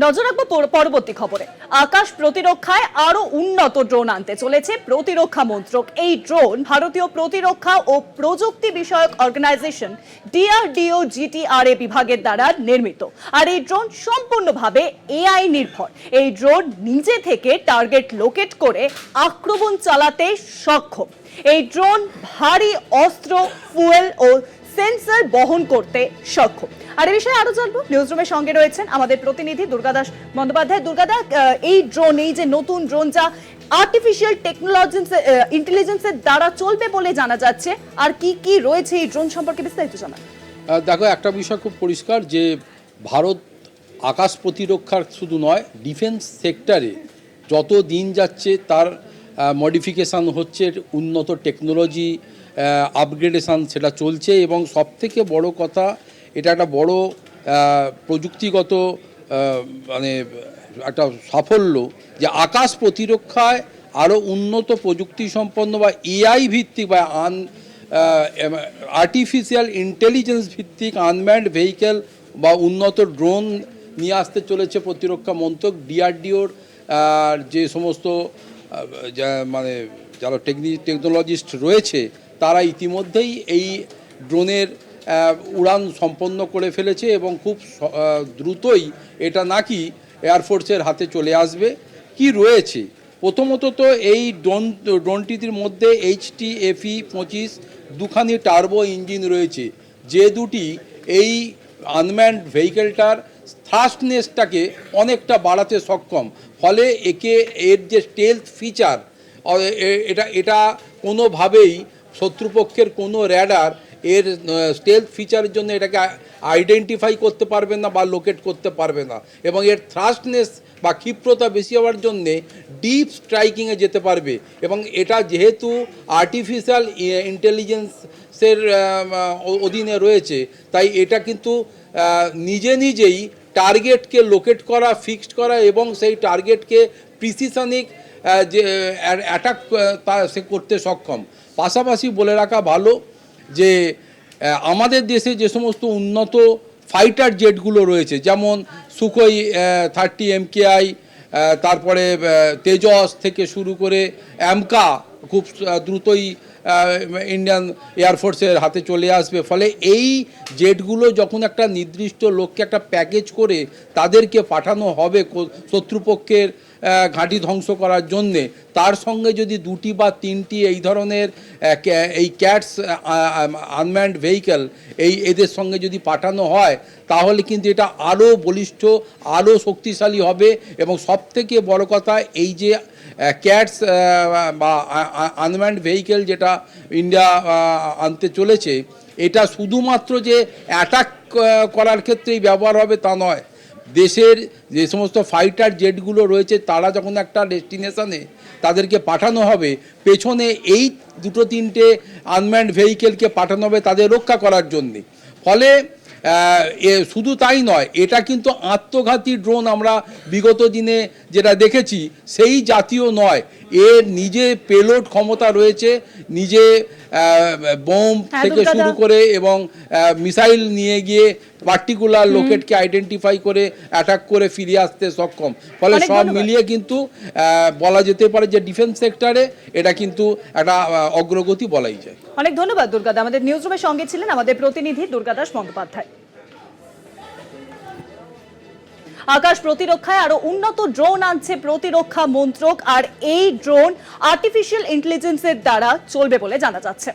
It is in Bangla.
নজর রাখবো পরবর্তী খবরে। আকাশ প্রতিরক্ষায় আরো উন্নত ড্রোন আনতে চলেছে প্রতিরক্ষা মন্ত্রক। এই ড্রোন ভারতীয় প্রতিরক্ষা ও প্রযুক্তি বিষয়ক অর্গানাইজেশন ডিআরডিও জিটিআরএ বিভাগের দ্বারা নির্মিত। আর এই ড্রোন সম্পূর্ণভাবে এআই নির্ভর। এই ড্রোন নিজে থেকে টার্গেট লোকেট করে আক্রমণ চালাতে সক্ষম। এই ড্রোন ভারী অস্ত্র, ফুয়েল ও সেন্সর বহন করতে সক্ষম। আর এই বিষয়ে আরো জানবো, নিউজ রুমের সঙ্গে রয়েছেন আমাদের প্রতিনিধি দুর্গাদাস বন্দ্যোপাধ্যায়। দুর্গাদা, এই ড্রোন, এই যে নতুন ড্রোন যা আর্টিফিশিয়াল ইন্টেলিজেন্সের দ্বারা চলবে বলে জানা যাচ্ছে, আর কি কি রয়েছে এই ড্রোন সম্পর্কে বিস্তারিত জানান। দেখো, একটা বিষয় খুব পরিষ্কার যে ভারত আকাশ প্রতিরক্ষার শুধু নয়, ডিফেন্স সেক্টরে যত দিন যাচ্ছে তার মডিফিকেশান হচ্ছে, উন্নত টেকনোলজি আপগ্রেডেশান সেটা চলছে। এবং সবথেকে বড় কথা, এটা একটা বড় প্রযুক্তিগত মানে একটা সাফল্য যে আকাশ প্রতিরক্ষায় আরও উন্নত প্রযুক্তি সম্পন্ন বা এআই ভিত্তিক বা আর্টিফিশিয়াল ইন্টেলিজেন্স ভিত্তিক আনম্যান্ড ভেহিকেল বা উন্নত ড্রোন নিয়ে আসতে চলেছে প্রতিরক্ষা মন্ত্রক। ডিআরডিওর যে সমস্ত মানে যারা টেকনোলজিস্ট রয়েছে তারা ইতিমধ্যেই এই ড্রোনের উড়ান সম্পন্ন করে ফেলেছে এবং খুব দ্রুতই এটা নাকি এয়ারফোর্সের হাতে চলে আসবে। কি রয়েছে প্রথমত, তো এই ড্রোনটির মধ্যে HTFE-25 দুখানি টার্বো ইঞ্জিন রয়েছে, যে দুটি এই আনম্যান্ড ভেহিকেলটার থ্রাস্টনেসটাকে অনেকটা বাড়াতে সক্ষম। ফলে এর যে স্টেলথ ফিচার, এটা কোনোভাবেই শত্রুপক্ষের কোনো র্যাডার এর স্টেলথ ফিচারের জন্য এটাকে আইডেন্টিফাই করতে পারবে না বা লোকেট করতে পারবে না। এবং এর থ্রাস্টনেস বা ক্ষিপ্রতা বেশি হওয়ার জন্যে ডিপ স্ট্রাইকিংয়ে যেতে পারবে। এবং এটা যেহেতু আর্টিফিশিয়াল ইন্টেলিজেন্সের অধীনে রয়েছে, তাই এটা কিন্তু নিজেই টার্গেটকে লোকেট করা, ফিক্সড করা এবং সেই টার্গেটকে প্রিসিশনিক যে অ্যাটাক সে করতে সক্ষম। পাশাপাশি বলে রাখা ভালো যে আমাদের দেশে যে সমস্ত উন্নত ফাইটার জেটগুলো রয়েছে, যেমন সুখোই 30 MKI, তারপরে তেজস থেকে শুরু করে অ্যামকা খুব দ্রুতই ইন্ডিয়ান এয়ারফোর্সের হাতে চলে আসবে। ফলে এই জেটগুলো যখন একটা নির্দিষ্ট লক্ষ্যে একটা প্যাকেজ করে তাদেরকে পাঠানো হবে শত্রুপক্ষের ঘাঁটি ধ্বংস করার জন্যে, তার সঙ্গে যদি 2টি বা 3টি এই ধরনের এই ক্যাটস আনম্যান্ড ভেহিকেল এদের সঙ্গে যদি পাঠানো হয়, তাহলে কিন্তু এটা আরও বলিষ্ঠ, আরও শক্তিশালী হবে। এবং সবথেকে বড় কথা, এই যে ক্যাটস বা আনম্যান্ড ভেহিকেল যেটা ইন্ডিয়া আনতে চলেছে, এটা শুধুমাত্র যে অ্যাটাক করার ক্ষেত্রেই ব্যবহার হবে তা নয়। দেশের যে সমস্ত ফাইটার জেটগুলো রয়েছে তারা যখন একটা ডেস্টিনেশনে তাদেরকে পাঠানো হবে, পেছনে এই 2-3টে আনম্যান্ড ভেহিকেলকে পাঠানো হবে তাদের রক্ষা করার জন্যে। ফলে শুধু তাই নয়, এটা কিন্তু আত্মঘাতী ড্রোন আমরা বিগত দিনে যেটা দেখেছি সেই জাতীয় নয়। এর নিজে পেলোড ক্ষমতা রয়েছে, নিজে বোম থেকে শুরু করে এবং মিসাইল নিয়ে গিয়ে পার্টিকুলার লোকেটকে আইডেন্টিফাই করে অ্যাটাক করে ফিরে আসতে সক্ষম। ফলে সব মিলিয়ে কিন্তু বলা যেতে পারে যে ডিফেন্স সেক্টরে এটা কিন্তু একটা অগ্রগতি বলাই যায়। অনেক ধন্যবাদ দুর্গাদা। আমাদের নিউজ রুমের সঙ্গে ছিলেন আমাদের প্রতিনিধি দুর্গাদাস বন্দ্যোপাধ্যায়। আকাশ প্রতিরক্ষায় আরো উন্নত ড্রোন আনছে প্রতিরক্ষা মন্ত্রক, আর এই ড্রোন আর্টিফিশিয়াল ইন্টেলিজেন্সের দ্বারা চলবে বলে জানা যাচ্ছে।